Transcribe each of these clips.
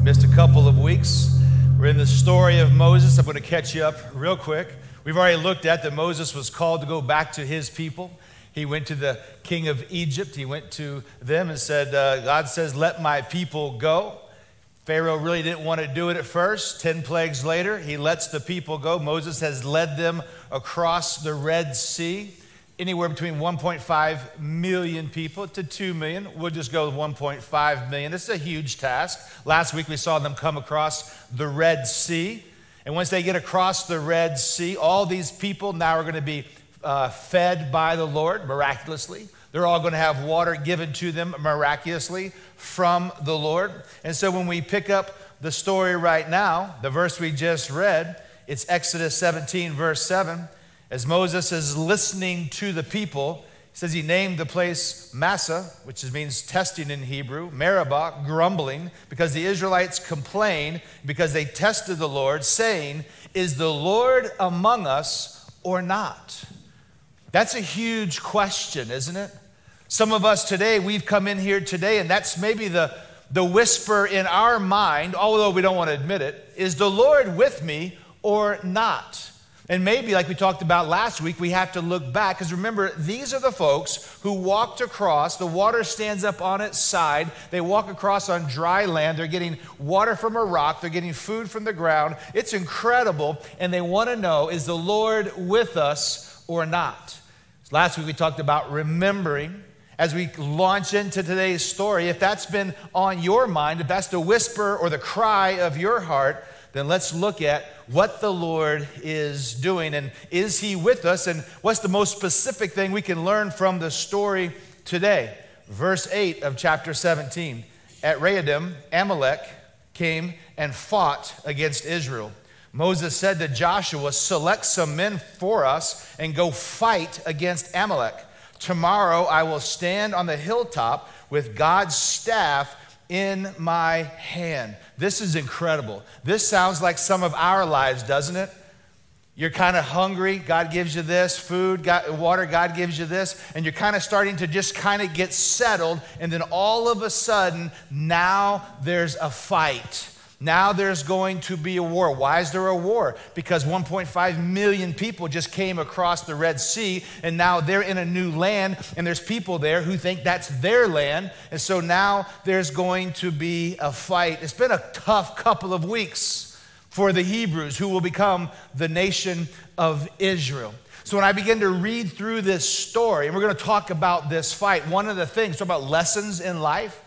Missed a couple of weeks. We're in the story of Moses. I'm going to catch you up real quick. We've already looked at that Moses was called to go back to his people. He went to the king of Egypt. He went to them and said, God says, let my people go. Pharaoh really didn't want to do it at first. 10 plagues later, he lets the people go. Moses has led them across the Red Sea. Anywhere between 1.5 million people to 2 million. We'll just go with 1.5 million. It's a huge task. Last week we saw them come across the Red Sea. And once they get across the Red Sea, all these people now are going to be fed by the Lord miraculously. They're all going to have water given to them miraculously from the Lord. And so when we pick up the story right now, the verse we just read, it's Exodus 17, verse 7. As Moses is listening to the people, he says he named the place Massah, which means testing in Hebrew, Meribah, grumbling, because the Israelites complained because they tested the Lord, saying, is the Lord among us or not? That's a huge question, isn't it? Some of us today, we've come in here today, and that's maybe the whisper in our mind, although we don't want to admit it, is the Lord with me or not? And maybe, like we talked about last week, we have to look back, because remember, these are the folks who walked across. The water stands up on its side. They walk across on dry land. They're getting water from a rock. They're getting food from the ground. It's incredible, and they want to know, is the Lord with us or not? Last week we talked about remembering. As we launch into today's story, if that's been on your mind, if that's the whisper or the cry of your heart, then let's look at what the Lord is doing, and is he with us, and what's the most specific thing we can learn from the story today. Verse 8 of chapter 17. At Rehodim, Amalek came and fought against Israel. Moses said to Joshua, select some men for us and go fight against Amalek. Tomorrow I will stand on the hilltop with God's staff in my hand. This is incredible. This sounds like some of our lives, doesn't it? You're kind of hungry. God gives you this, food, water, God gives you this, and you're kind of starting to just kind of get settled, and then all of a sudden, now there's a fight. Now there's going to be a war. Why is there a war? Because 1.5 million people just came across the Red Sea, and now they're in a new land, and there's people there who think that's their land, and so now there's going to be a fight. It's been a tough couple of weeks for the Hebrews, who will become the nation of Israel. So when I begin to read through this story, and we're going to talk about this fight, one of the things, talk about lessons in life,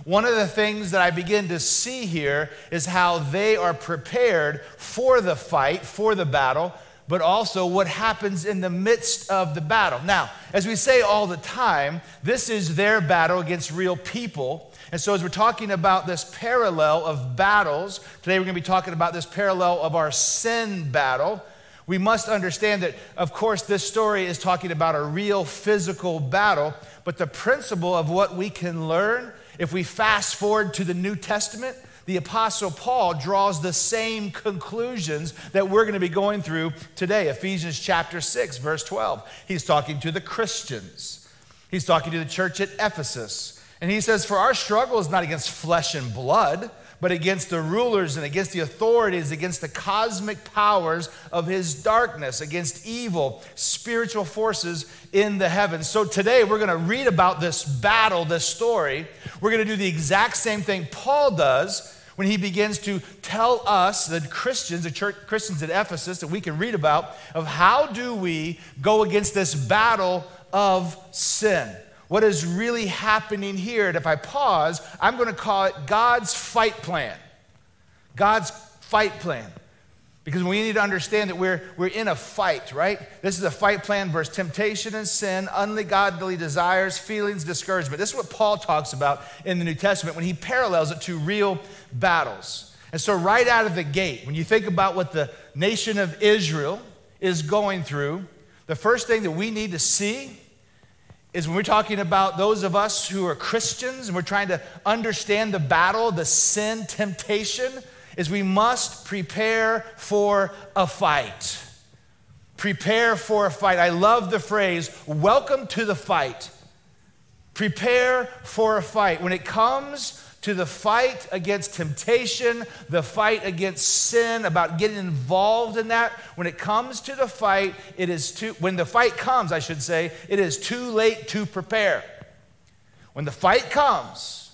one of the things that I begin to see here is how they are prepared for the fight, for the battle, but also what happens in the midst of the battle. Now, as we say all the time, this is their battle against real people. And so as we're talking about this parallel of battles, today we're going to be talking about this parallel of our sin battle. We must understand that, of course, this story is talking about a real physical battle, but the principle of what we can learn, if we fast forward to the New Testament, the Apostle Paul draws the same conclusions that we're going to be going through today. Ephesians chapter 6, verse 12. He's talking to the Christians. He's talking to the church at Ephesus. And he says, for our struggle is not against flesh and blood, but against the rulers and against the authorities, against the cosmic powers of his darkness, against evil spiritual forces in the heavens. So today we're going to read about this battle, this story. We're going to do the exact same thing Paul does when he begins to tell us, the Christians, the church Christians at Ephesus, that we can read about, of how do we go against this battle of sin. What is really happening here, and if I pause, I'm going to call it God's fight plan. God's fight plan. Because we need to understand that we're in a fight, right? This is a fight plan versus temptation and sin, ungodly desires, feelings, discouragement. This is what Paul talks about in the New Testament when he parallels it to real battles. And so right out of the gate, when you think about what the nation of Israel is going through, the first thing that we need to see is when we're talking about those of us who are Christians and we're trying to understand the battle, the sin, temptation, is we must prepare for a fight. Prepare for a fight. I love the phrase, welcome to the fight. Prepare for a fight. When it comes to the fight against temptation, the fight against sin, about getting involved in that, when it comes to the fight, when the fight comes, I should say, it is too late to prepare. When the fight comes,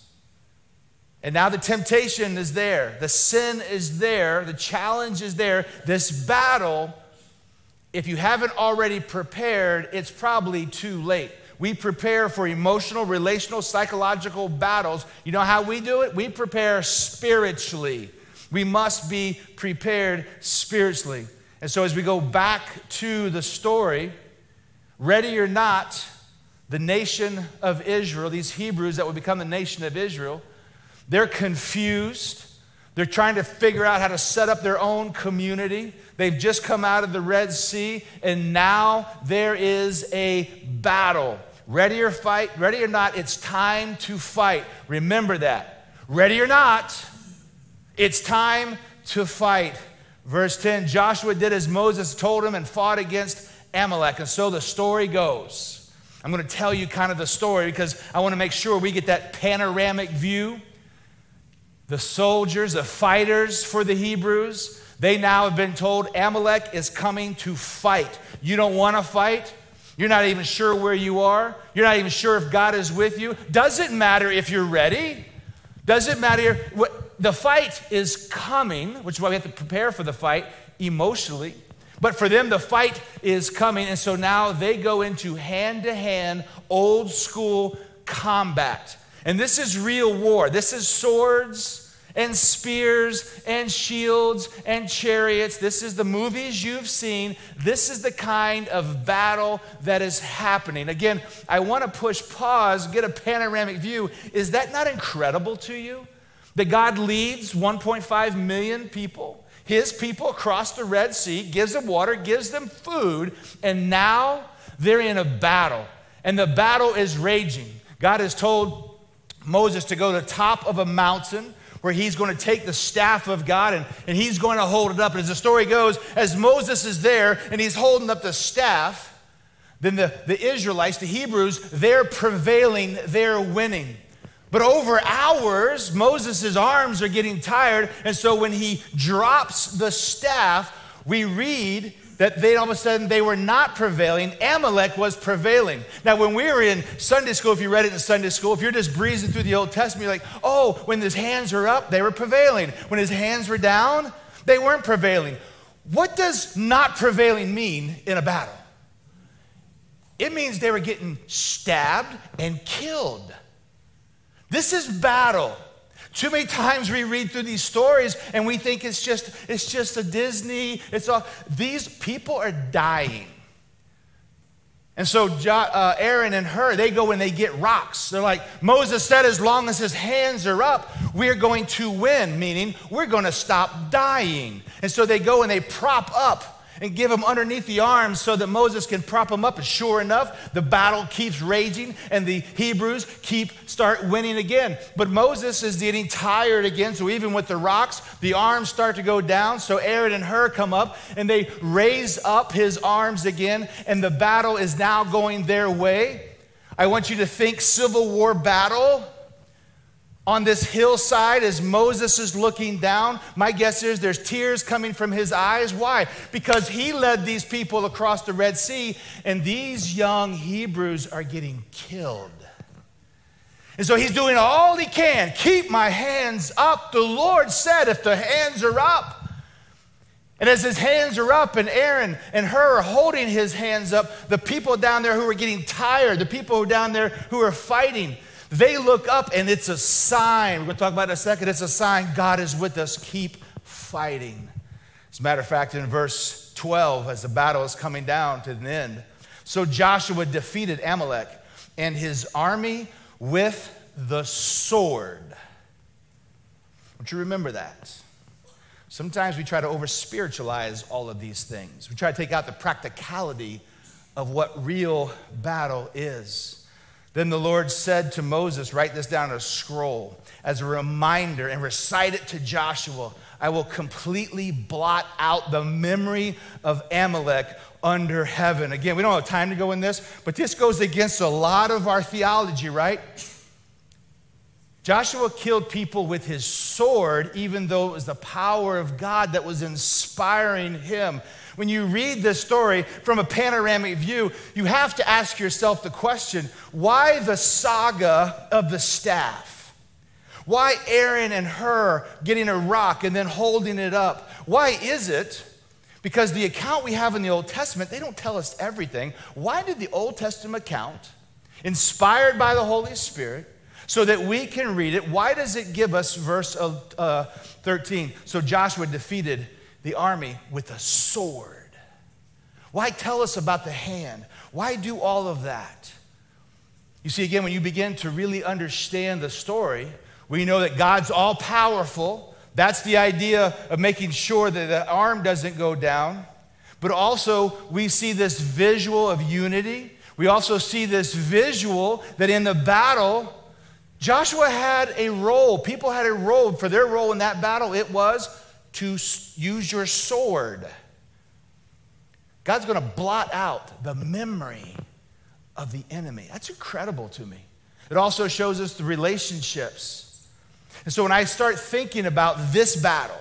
and now the temptation is there, the sin is there, the challenge is there, this battle, if you haven't already prepared, it's probably too late. We prepare for emotional, relational, psychological battles. You know how we do it? We prepare spiritually. We must be prepared spiritually. And so as we go back to the story, ready or not, the nation of Israel, these Hebrews that would become the nation of Israel, they're confused. They're trying to figure out how to set up their own community. They've just come out of the Red Sea, and now there is a battle. Ready or not, it's time to fight. Remember that. Ready or not, it's time to fight. Verse 10, Joshua did as Moses told him and fought against Amalek. And so the story goes. I'm going to tell you kind of the story because I want to make sure we get that panoramic view. The soldiers, the fighters for the Hebrews, they now have been told Amalek is coming to fight. You don't want to fight? You're not even sure where you are. You're not even sure if God is with you. Doesn't matter if you're ready. Doesn't matter. The fight is coming, which is why we have to prepare for the fight emotionally. But for them, the fight is coming. And so now they go into hand-to-hand, old-school combat. And this is real war. This is swords and spears and shields and chariots. This is the movies you've seen. This is the kind of battle that is happening. Again, I want to push pause, get a panoramic view. Is that not incredible to you? That God leads 1.5 million people, his people across the Red Sea, gives them water, gives them food, and now they're in a battle. And the battle is raging. God has told Moses to go to the top of a mountain where he's going to take the staff of God and he's going to hold it up. And as the story goes, as Moses is there and he's holding up the staff, then the Israelites, the Hebrews, they're prevailing, they're winning. But over hours, Moses' arms are getting tired, and so when he drops the staff, we read that all of a sudden they were not prevailing. Amalek was prevailing. Now, when we were in Sunday school, if you read it in Sunday school, if you're just breezing through the Old Testament, you're like, oh, when his hands are up, they were prevailing. When his hands were down, they weren't prevailing. What does not prevailing mean in a battle? It means they were getting stabbed and killed. This is battle. Too many times we read through these stories and we think it's just a Disney. These people are dying. And so Aaron and Hur, they go and they get rocks. They're like, Moses said, as long as his hands are up, we're going to win, meaning we're going to stop dying. And so they go and they prop up and give him underneath the arms so that Moses can prop him up. And sure enough, the battle keeps raging and the Hebrews start winning again. But Moses is getting tired again, so even with the rocks, the arms start to go down. So Aaron and Hur come up and they raise up his arms again, and the battle is now going their way. I want you to think Civil War battle. On this hillside, as Moses is looking down, my guess is there's tears coming from his eyes. Why? Because he led these people across the Red Sea, and these young Hebrews are getting killed. And so he's doing all he can. Keep my hands up. The Lord said, if the hands are up. And as his hands are up, and Aaron and Hur are holding his hands up, the people down there who are getting tired, the people who are down there who are fighting, they look up and it's a sign. We're going to talk about it in a second. It's a sign God is with us. Keep fighting. As a matter of fact, in verse 12, as the battle is coming down to an end, so Joshua defeated Amalek and his army with the sword. Don't you remember that? Sometimes we try to over-spiritualize all of these things. We try to take out the practicality of what real battle is. Then the Lord said to Moses, write this down on a scroll as a reminder and recite it to Joshua. I will completely blot out the memory of Amalek under heaven. Again, we don't have time to go in this, but this goes against a lot of our theology, right? Joshua killed people with his sword, even though it was the power of God that was inspiring him. When you read this story from a panoramic view, you have to ask yourself the question, why the saga of the staff? Why Aaron and Hur getting a rock and then holding it up? Why is it? Because the account we have in the Old Testament, they don't tell us everything. Why did the Old Testament account, inspired by the Holy Spirit, so that we can read it, why does it give us verse 13? So Joshua defeated the army with a sword. Why tell us about the hand? Why do all of that? You see, again, when you begin to really understand the story, we know that God's all-powerful. That's the idea of making sure that the arm doesn't go down. But also, we see this visual of unity. We also see this visual that in the battle, Joshua had a role. People had a role. For their role in that battle, it was to use your sword. God's going to blot out the memory of the enemy. That's incredible to me. It also shows us the relationships. And so when I start thinking about this battle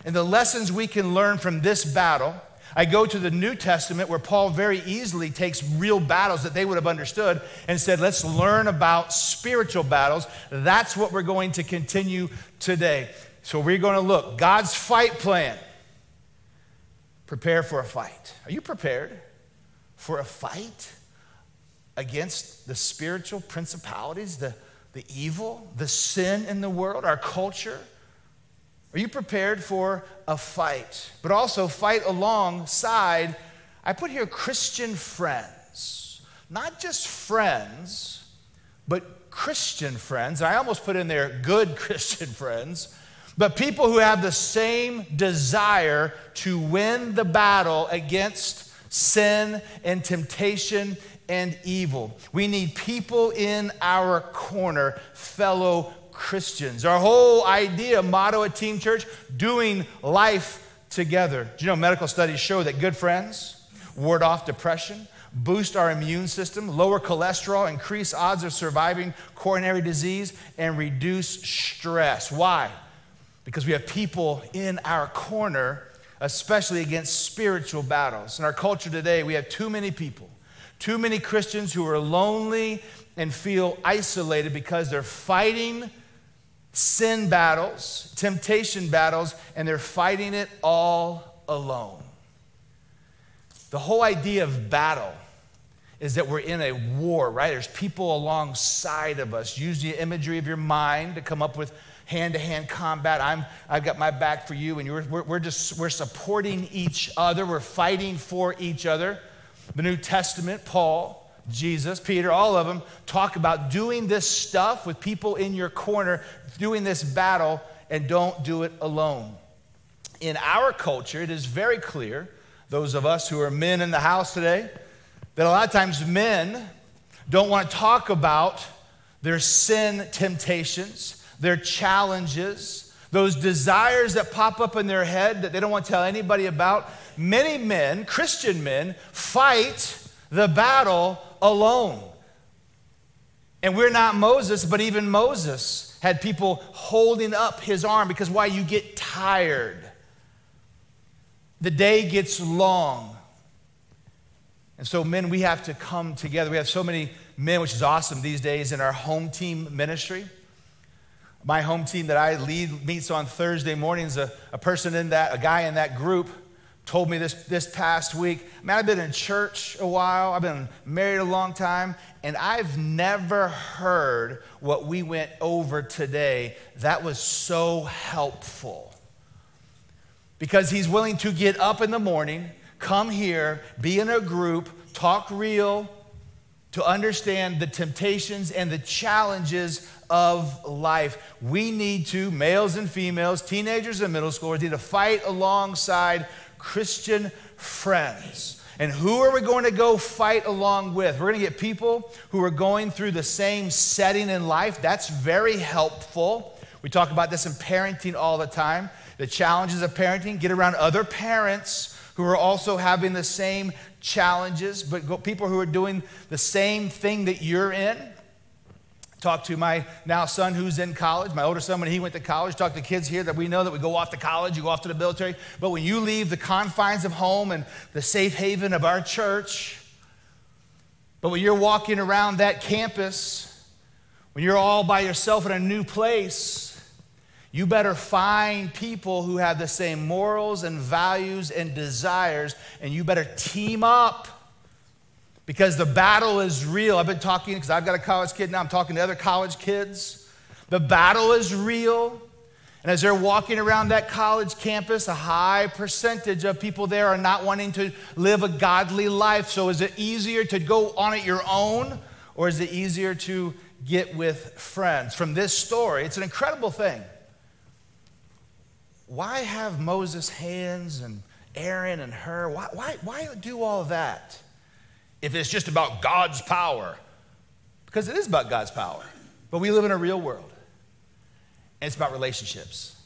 and the lessons we can learn from this battle, I go to the New Testament where Paul very easily takes real battles that they would have understood and said, let's learn about spiritual battles. That's what we're going to continue today. So we're going to look, God's fight plan. Prepare for a fight. Are you prepared for a fight against the spiritual principalities, the evil, the sin in the world, our culture? Are you prepared for a fight? But also fight alongside, I put here Christian friends. Not just friends, but Christian friends. I almost put in there good Christian friends. But people who have the same desire to win the battle against sin and temptation and evil. We need people in our corner, fellow Christians. Our whole idea, motto at Team Church, doing life together. Do you know medical studies show that good friends ward off depression, boost our immune system, lower cholesterol, increase odds of surviving coronary disease, and reduce stress. Why? Because we have people in our corner, especially against spiritual battles. In our culture today, we have too many people, too many Christians who are lonely and feel isolated because they're fighting sin battles, temptation battles, and they're fighting it all alone. The whole idea of battle is that we're in a war, right? There's people alongside of us. Use the imagery of your mind to come up with hand-to-hand combat. I've got my back for you, and we're supporting each other. We're fighting for each other. The New Testament, Paul, Jesus, Peter, all of them talk about doing this stuff with people in your corner, doing this battle, and don't do it alone. In our culture, it is very clear, those of us who are men in the house today, that a lot of times men don't want to talk about their sin temptations, their challenges, those desires that pop up in their head that they don't want to tell anybody about. Many men, Christian men, fight the battle alone. And we're not Moses, but even Moses had people holding up his arm because why? You get tired. The day gets long. And so men, we have to come together. We have so many men, which is awesome these days in our home team ministry. My home team that I lead meets on Thursday mornings. A guy in that group told me this past week, man, I've been in church a while, I've been married a long time, and I've never heard what we went over today. That was so helpful. Because he's willing to get up in the morning, come here, be in a group, talk real, to understand the temptations and the challenges of life. We need to, males and females, teenagers and middle schoolers, need to fight alongside Christian friends. And who are we going to go fight along with? We're going to get people who are going through the same setting in life. That's very helpful. We talk about this in parenting all the time. The challenges of parenting, get around other parents who are also having the same challenges, but people who are doing the same thing that you're in. Talk to my now son who's in college, my older son when he went to college. Talk to kids here that we know that we go off to college, you go off to the military. But when you leave the confines of home and the safe haven of our church, but when you're walking around that campus, when you're all by yourself in a new place, you better find people who have the same morals and values and desires, and you better team up. Because the battle is real. I've been talking, because I've got a college kid now, I'm talking to other college kids. The battle is real. And as they're walking around that college campus, a high percentage of people there are not wanting to live a godly life. So is it easier to go on it your own, or is it easier to get with friends? From this story, it's an incredible thing. Why have Moses' hands and Aaron and Hur? Why do all of that? If it's just about God's power. Because it is about God's power. But we live in a real world. And it's about relationships.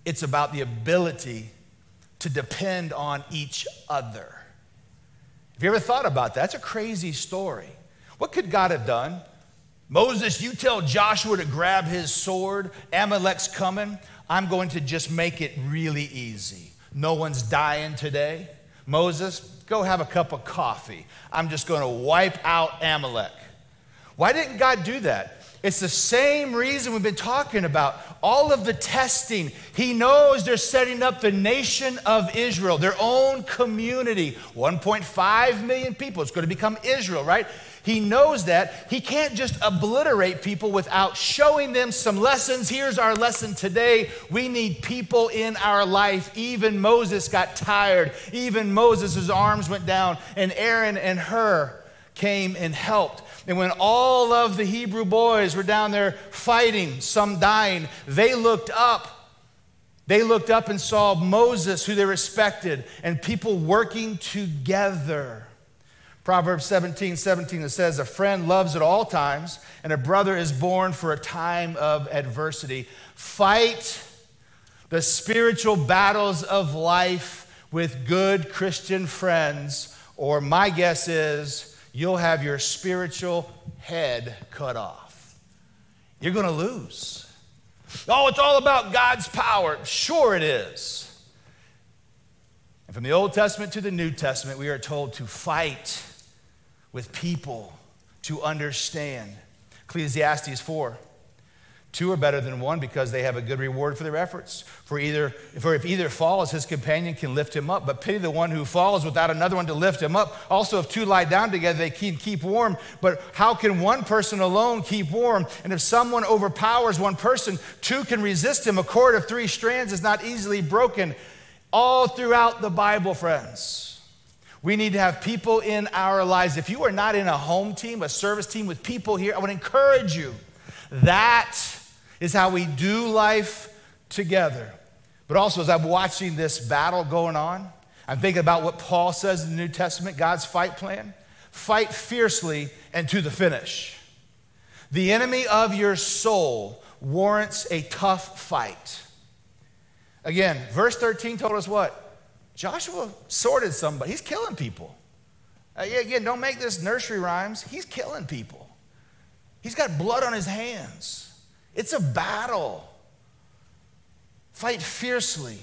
It's about the ability to depend on each other. Have you ever thought about that? That's a crazy story. What could God have done? Moses, you tell Joshua to grab his sword. Amalek's coming. I'm going to just make it really easy. No one's dying today. Moses, go have a cup of coffee. I'm just going to wipe out Amalek. Why didn't God do that? It's the same reason we've been talking about. All of the testing. He knows they're setting up the nation of Israel, their own community. 1.5 million people. It's going to become Israel, right? He knows that. He can't just obliterate people without showing them some lessons. Here's our lesson today. We need people in our life. Even Moses got tired. Even Moses' arms went down. And Aaron and Hur came and helped. And when all of the Hebrew boys were down there fighting, some dying, they looked up. They looked up and saw Moses, who they respected, and people working together. Proverbs 17:17, it says, a friend loves at all times, and a brother is born for a time of adversity. Fight the spiritual battles of life with good Christian friends, or my guess is you'll have your spiritual head cut off. You're going to lose. Oh, it's all about God's power. Sure it is. And from the Old Testament to the New Testament, we are told to fight with people to understand. Ecclesiastes 4. Two are better than one because they have a good reward for their efforts. For if either falls, his companion can lift him up. But pity the one who falls without another one to lift him up. Also, if two lie down together, they can keep warm. But how can one person alone keep warm? And if someone overpowers one person, two can resist him. A cord of 3 strands is not easily broken. All throughout the Bible, friends, we need to have people in our lives. If you are not in a home team, a service team with people here, I would encourage you. That is how we do life together. But also, as I'm watching this battle going on, I'm thinking about what Paul says in the New Testament, God's fight plan. Fight fiercely and to the finish. The enemy of your soul warrants a tough fight. Again, verse 13 told us what? Joshua sorted somebody. He's killing people. Again, don't make this nursery rhymes. He's killing people. He's got blood on his hands. It's a battle. Fight fiercely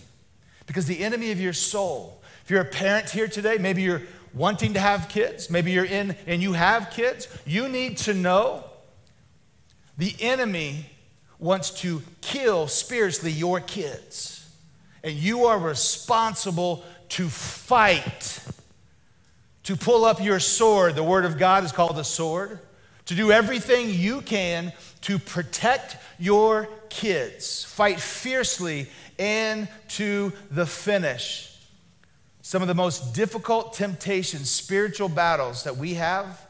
because the enemy of your soul. If you're a parent here today, maybe you're wanting to have kids, maybe you're in and you have kids, you need to know the enemy wants to kill spiritually your kids. And you are responsible to fight, to pull up your sword. The word of God is called the sword. To do everything you can to protect your kids. Fight fiercely and to the finish. Some of the most difficult temptations, spiritual battles that we have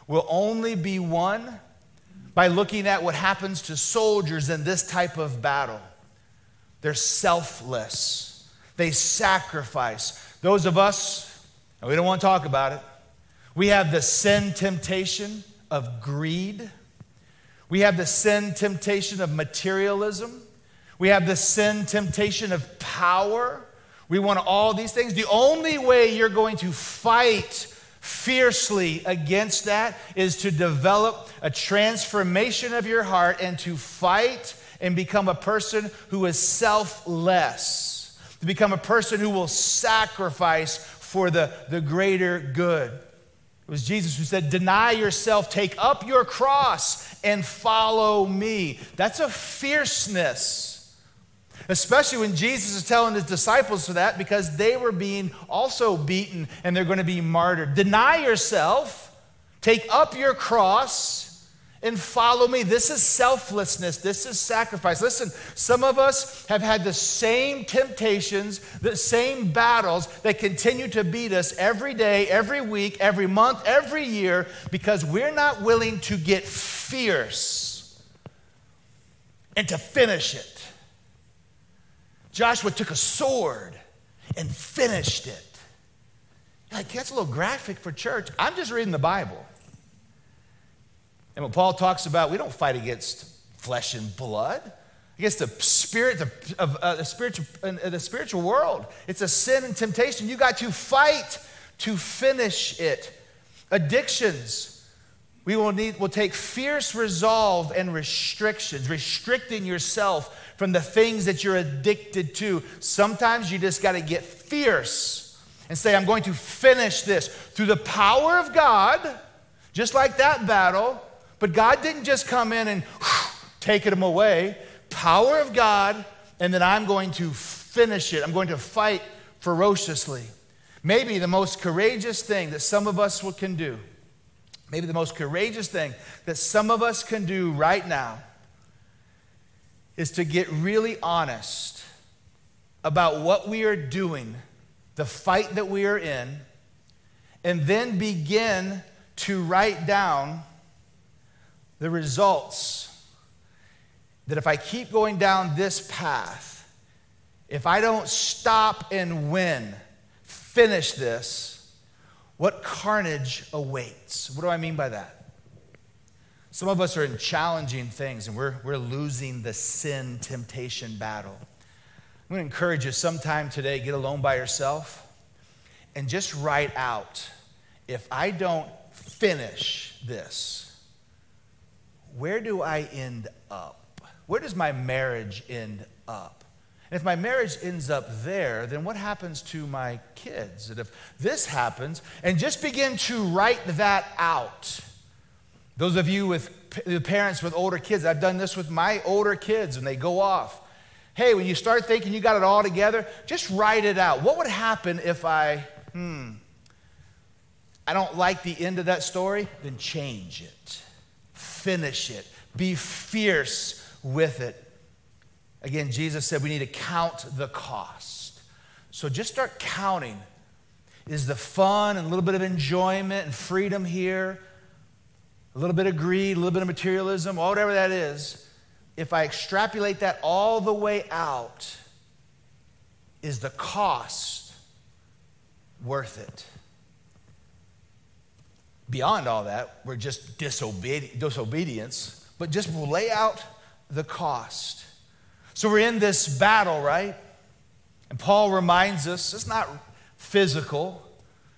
will only be won by looking at what happens to soldiers in this type of battle. They're selfless. They sacrifice. Those of us, and we don't want to talk about it, we have the sin temptation of greed. We have the sin temptation of materialism. We have the sin temptation of power. We want all these things. The only way you're going to fight fiercely against that is to develop a transformation of your heart and to fight and become a person who is selfless, to become a person who will sacrifice for the greater good. It was Jesus who said, deny yourself, take up your cross, and follow me. That's a fierceness, especially when Jesus is telling his disciples for that, because they were being also beaten and they're going to be martyred. Deny yourself, take up your cross, and follow me. This is selflessness. This is sacrifice. Listen, some of us have had the same temptations, the same battles that continue to beat us every day, every week, every month, every year, because we're not willing to get fierce and to finish it. Joshua took a sword and finished it. You're like, that's a little graphic for church. I'm just reading the Bible. And when Paul talks about, we don't fight against flesh and blood, against the spirit of the spiritual world. It's a sin and temptation. You got to fight to finish it. Addictions, we'll take fierce resolve and restrictions, restricting yourself from the things that you're addicted to. Sometimes you just got to get fierce and say, I'm going to finish this through the power of God, just like that battle. But God didn't just come in and take them away. Power of God, and then I'm going to finish it. I'm going to fight ferociously. Maybe the most courageous thing that some of us can do, maybe the most courageous thing that some of us can do right now is to get really honest about what we are doing, the fight that we are in, and then begin to write down the results, that if I keep going down this path, if I don't stop and win, finish this, what carnage awaits? What do I mean by that? Some of us are in challenging things and we're losing the sin temptation battle. I'm going to encourage you sometime today, get alone by yourself and just write out, if I don't finish this, where do I end up? Where does my marriage end up? And if my marriage ends up there, then what happens to my kids? And if this happens, and just begin to write that out. Those of you with parents with older kids, I've done this with my older kids when they go off. Hey, when you start thinking you got it all together, just write it out. What would happen if I don't like the end of that story? Then change it. Finish it. Be fierce with it. Again, Jesus said we need to count the cost. So just start counting. Is the fun and a little bit of enjoyment and freedom here, a little bit of greed, a little bit of materialism, whatever that is, if I extrapolate that all the way out, is the cost worth it? Beyond all that, we're just disobedience, but just lay out the cost. So we're in this battle, right? And Paul reminds us it's not physical,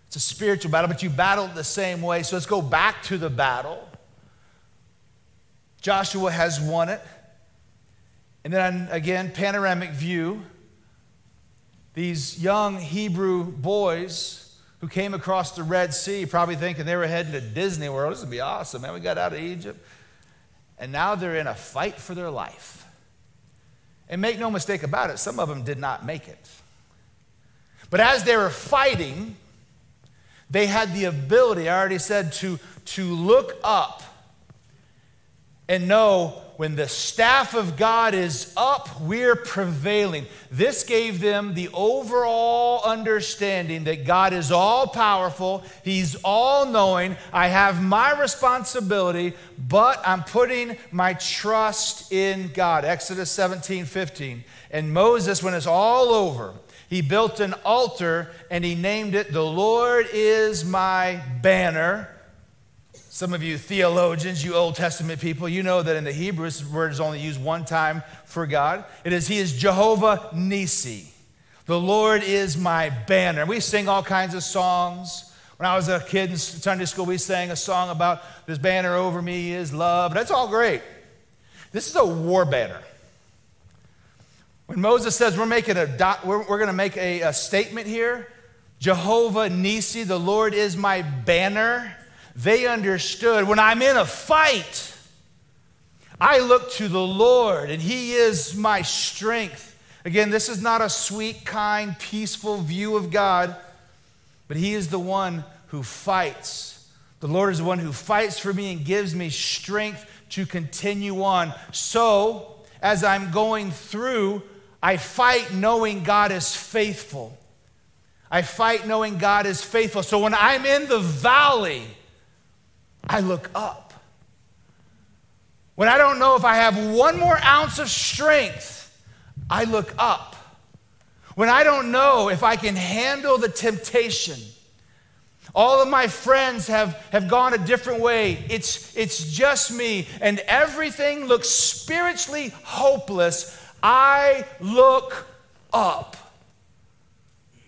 it's a spiritual battle, but you battle the same way. So let's go back to the battle. Joshua has won it. And then again, panoramic view. These young Hebrew boys who came across the Red Sea, probably thinking they were heading to Disney World. This would be awesome, man. We got out of Egypt. And now they're in a fight for their life. And make no mistake about it, some of them did not make it. But as they were fighting, they had the ability, I already said, to look up and know when the staff of God is up, we're prevailing. This gave them the overall understanding that God is all powerful. He's all knowing. I have my responsibility, but I'm putting my trust in God. Exodus 17:15. And Moses, when it's all over, he built an altar and he named it, "The Lord is my banner." Some of you theologians, you Old Testament people, you know that in the Hebrew, this word is only used one time for God. He is Jehovah Nissi. The Lord is my banner. We sing all kinds of songs. When I was a kid in Sunday school, we sang a song about this banner over me is love. That's all great. This is a war banner. When Moses says we're going to make a statement here, Jehovah Nissi, the Lord is my banner, they understood when I'm in a fight, I look to the Lord, and He is my strength. Again, this is not a sweet, kind, peaceful view of God, but He is the one who fights. The Lord is the one who fights for me and gives me strength to continue on. So, as I'm going through, I fight knowing God is faithful. I fight knowing God is faithful. So when I'm in the valley, I look up. When I don't know if I have one more ounce of strength, I look up. When I don't know if I can handle the temptation, all of my friends have gone a different way. It's just me, and everything looks spiritually hopeless. I look up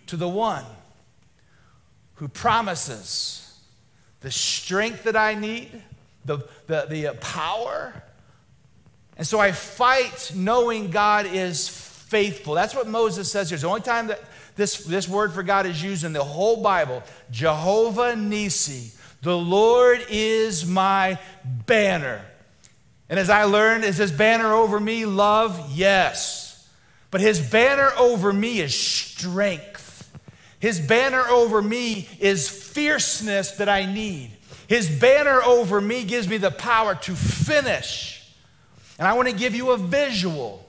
to the one who promises the strength that I need, the power. And so I fight knowing God is faithful. That's what Moses says here. It's the only time that this word for God is used in the whole Bible. Jehovah Nissi, the Lord is my banner. And as I learned, is His banner over me love? Yes. But His banner over me is strength. His banner over me is fierceness that I need. His banner over me gives me the power to finish. And I want to give you a visual.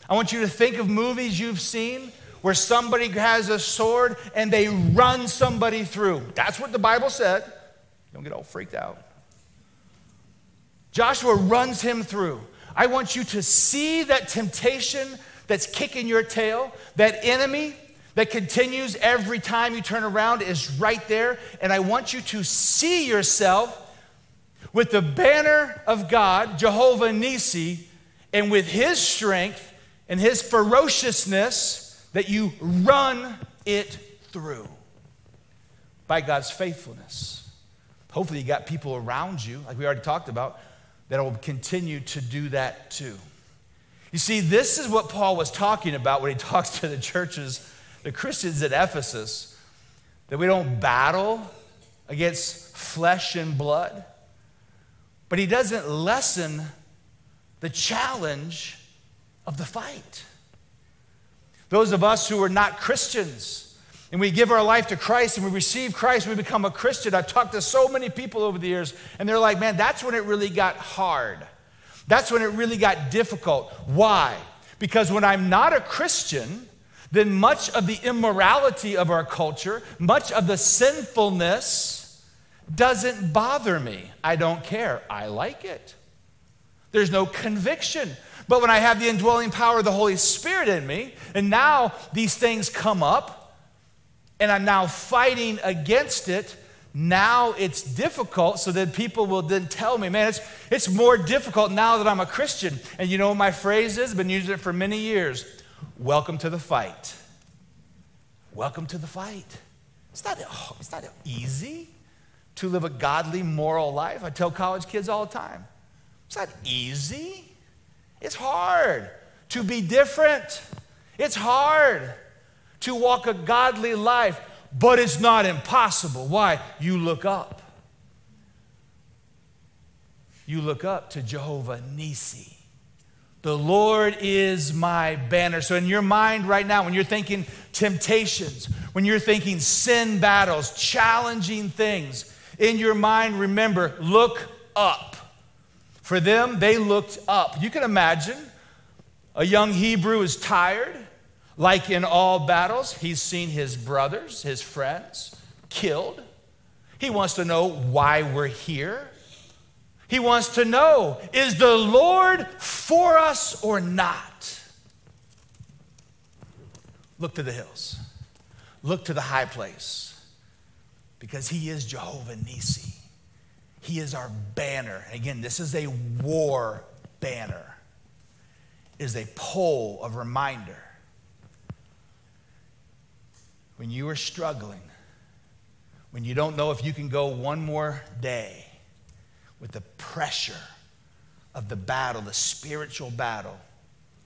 I want you to think of movies you've seen where somebody has a sword and they run somebody through. That's what the Bible said. Don't get all freaked out. Joshua runs him through. I want you to see that temptation that's kicking your tail, that enemy that continues every time you turn around is right there. And I want you to see yourself with the banner of God, Jehovah Nissi, and with His strength and His ferociousness that you run it through by God's faithfulness. Hopefully you got people around you, like we already talked about, that will continue to do that too. You see, this is what Paul was talking about when he talks to the churches, the Christians at Ephesus, that we don't battle against flesh and blood, but he doesn't lessen the challenge of the fight. Those of us who are not Christians, and we give our life to Christ and we receive Christ, we become a Christian. I've talked to so many people over the years, and they're like, man, that's when it really got hard. That's when it really got difficult. Why? Because when I'm not a Christian, then much of the immorality of our culture, much of the sinfulness doesn't bother me. I don't care. I like it. There's no conviction. But when I have the indwelling power of the Holy Spirit in me, and now these things come up, and I'm now fighting against it, now it's difficult, so that people will then tell me, man, it's more difficult now that I'm a Christian. And you know what my phrase is? I've been using it for many years. Welcome to the fight. Welcome to the fight. It's not easy to live a godly, moral life. I tell college kids all the time. It's not easy. It's hard to be different. It's hard to walk a godly life, but it's not impossible. Why? You look up. You look up to Jehovah Nissi. The Lord is my banner. So in your mind right now, when you're thinking temptations, when you're thinking sin battles, challenging things, in your mind, remember, look up. For them, they looked up. You can imagine a young Hebrew is tired. Like in all battles, he's seen his brothers, his friends, killed. He wants to know why we're here. He wants to know, is the Lord for us or not? Look to the hills. Look to the high place. Because He is Jehovah Nissi. He is our banner. Again, this is a war banner. It is a pole of reminder. When you are struggling, when you don't know if you can go one more day with the pressure of the battle, the spiritual battle,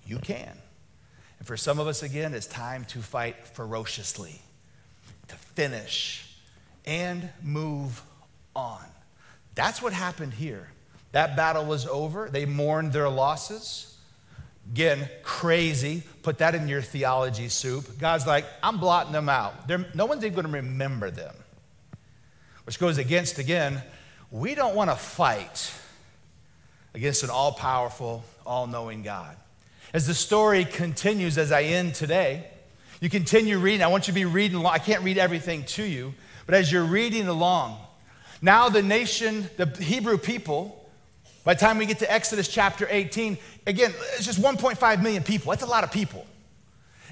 you can. And for some of us, again, it's time to fight ferociously, to finish and move on. That's what happened here. That battle was over. They mourned their losses. Again, crazy. Put that in your theology soup. God's like, I'm blotting them out. No one's even going to remember them. Which goes against, again, we don't want to fight against an all-powerful, all-knowing God. As the story continues, as I end today, you continue reading. I want you to be reading along. I can't read everything to you, but as you're reading along, now the nation, the Hebrew people, by the time we get to Exodus chapter 18, again, it's just 1.5 million people. That's a lot of people.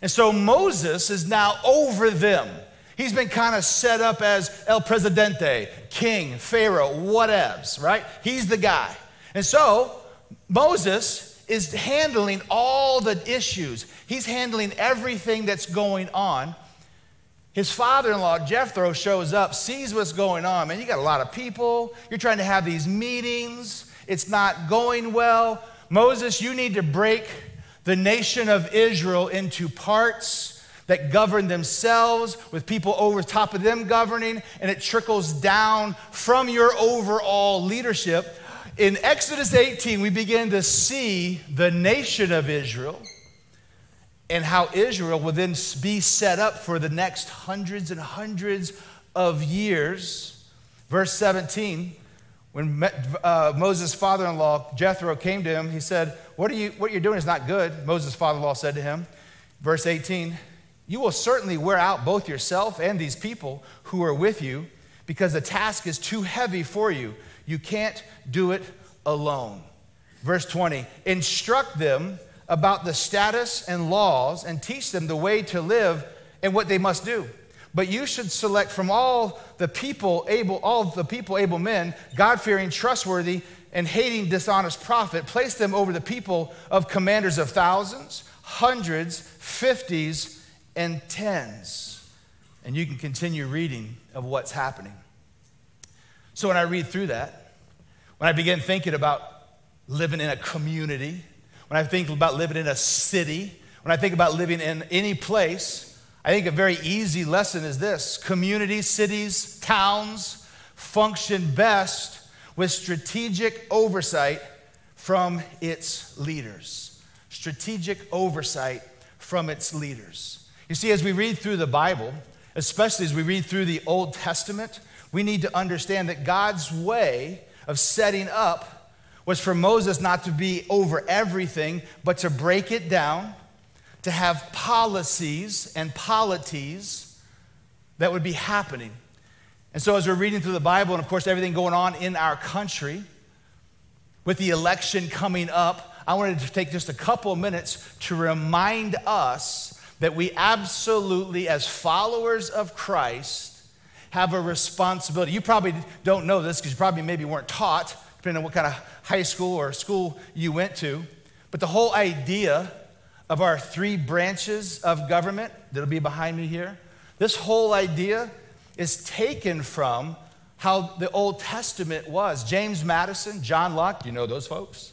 And so Moses is now over them. He's been kind of set up as El Presidente, king, Pharaoh, whatevs, right? He's the guy. And so Moses is handling all the issues. He's handling everything that's going on. His father-in-law, Jethro, shows up, sees what's going on. Man, you got a lot of people. You're trying to have these meetings. It's not going well. Moses, you need to break the nation of Israel into parts that govern themselves, with people over top of them governing, and it trickles down from your overall leadership. In Exodus 18, we begin to see the nation of Israel and how Israel will then be set up for the next hundreds and hundreds of years. Verse 17, when Moses' father-in-law, Jethro, came to him, he said, what you're doing is not good. Moses' father-in-law said to him, verse 18, you will certainly wear out both yourself and these people who are with you, because the task is too heavy for you. You can't do it alone. Verse 20, instruct them about the status and laws and teach them the way to live and what they must do. But you should select from all the people able men, God-fearing, trustworthy, and hating dishonest profit. Place them over the people of commanders of thousands, hundreds, fifties, and tens. And you can continue reading of what's happening. So when I read through that, when I begin thinking about living in a community, when I think about living in a city, when I think about living in any place, I think a very easy lesson is this: communities, cities, towns function best with strategic oversight from its leaders. Strategic oversight from its leaders. You see, as we read through the Bible, especially as we read through the Old Testament, we need to understand that God's way of setting up was for Moses not to be over everything, but to break it down, to have policies and polities that would be happening. And so as we're reading through the Bible, and of course everything going on in our country, with the election coming up, I wanted to take just a couple of minutes to remind us that we absolutely, as followers of Christ, have a responsibility. You probably don't know this because you probably maybe weren't taught, depending on what kind of high school or school you went to. But the whole idea of our three branches of government that'll be behind me here, this whole idea is taken from how the Old Testament was. James Madison, John Locke, you know those folks.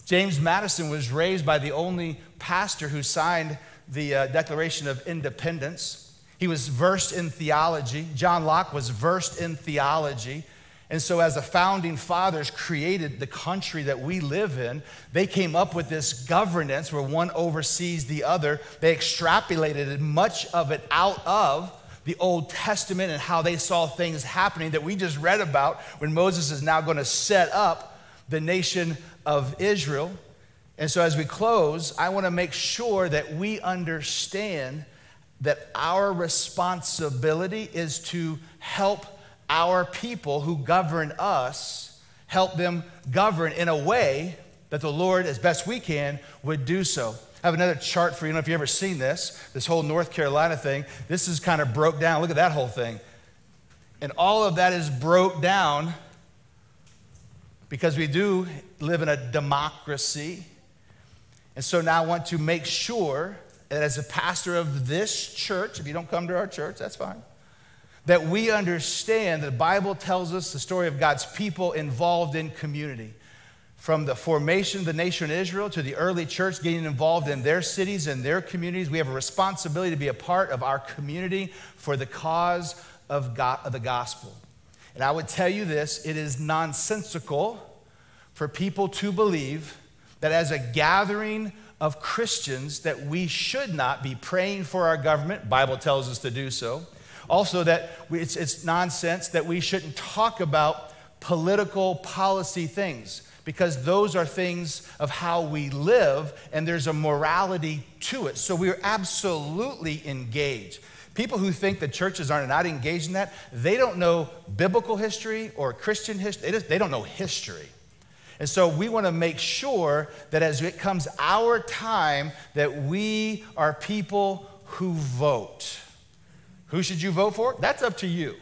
James Madison was raised by the only pastor who signed the Declaration of Independence. He was versed in theology. John Locke was versed in theology. And so as the founding fathers created the country that we live in, they came up with this governance where one oversees the other. They extrapolated much of it out of the Old Testament and how they saw things happening that we just read about when Moses is now going to set up the nation of Israel. And so as we close, I want to make sure that we understand that our responsibility is to help our people who govern us, help them govern in a way that the Lord, as best we can, would do so. I have another chart for you. I don't know if you've ever seen this whole North Carolina thing. This is kind of broke down. Look at that whole thing. And all of that is broke down because we do live in a democracy. And so now I want to make sure that as a pastor of this church, if you don't come to our church, that's fine, that we understand the Bible tells us the story of God's people involved in community. From the formation of the nation of Israel to the early church getting involved in their cities and their communities, we have a responsibility to be a part of our community for the cause of the gospel. And I would tell you this, it is nonsensical for people to believe that as a gathering of Christians that we should not be praying for our government. Bible tells us to do so. Also that it's nonsense that we shouldn't talk about political policy things, because those are things of how we live and there's a morality to it. So we're absolutely engaged. People who think that churches are not engaged in that, they don't know biblical history or Christian history. They don't know history. And so we want to make sure that as it comes our time that we are people who vote. Who should you vote for? That's up to you.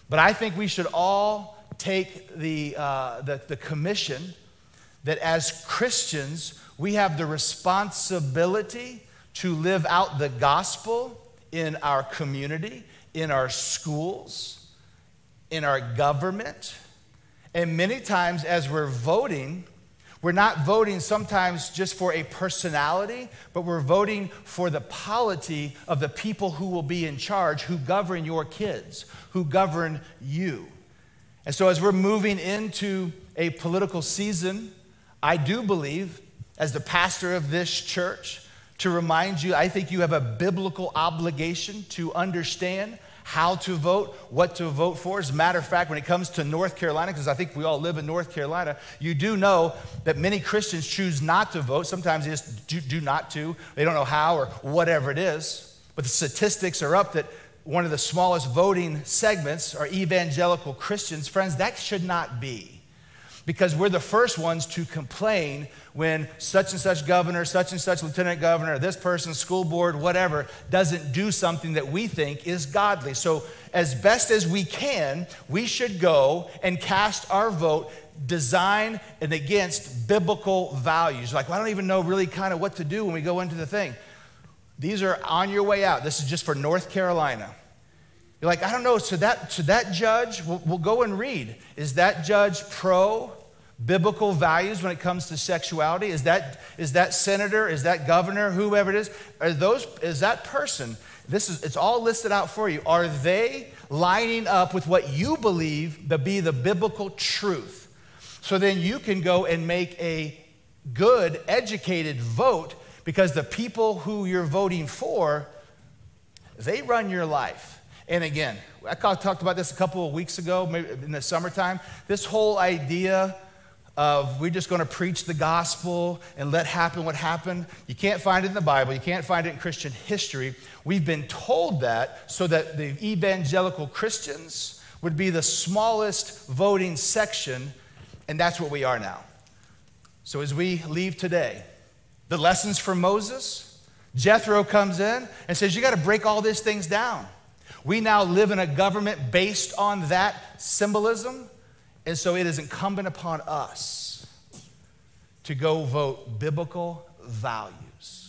But I think we should all take the commission that as Christians, we have the responsibility to live out the gospel in our community, in our schools, in our government. And many times as we're voting, we're not voting sometimes just for a personality, but we're voting for the polity of the people who will be in charge, who govern your kids, who govern you. And so as we're moving into a political season, I do believe, as the pastor of this church, to remind you, I think you have a biblical obligation to understand how to vote, what to vote for. As a matter of fact, when it comes to North Carolina, because I think we all live in North Carolina, you do know that many Christians choose not to vote. Sometimes they just do not to. They don't know how or whatever it is. But the statistics are up that one of the smallest voting segments are evangelical Christians. Friends, that should not be. Because we're the first ones to complain when such and such governor, such and such lieutenant governor, this person, school board, whatever, doesn't do something that we think is godly. So as best as we can, we should go and cast our vote designed and against biblical values. Like, well, I don't even know really kind of what to do when we go into the thing. These are on your way out. This is just for North Carolina. You're like, I don't know, so that judge, we'll go and read. Is that judge pro-biblical values when it comes to sexuality? Is that senator, is that governor, whoever it is? Is that person, it's all listed out for you. Are they lining up with what you believe to be the biblical truth? So then you can go and make a good, educated vote, because the people who you're voting for, they run your life. And again, I talked about this a couple of weeks ago, maybe in the summertime. This whole idea of we're just going to preach the gospel and let happen what happened. You can't find it in the Bible. You can't find it in Christian history. We've been told that so that the evangelical Christians would be the smallest voting section, and that's what we are now. So as we leave today, the lessons from Moses, Jethro comes in and says, you got to break all these things down. We now live in a government based on that symbolism, and so it is incumbent upon us to go vote biblical values.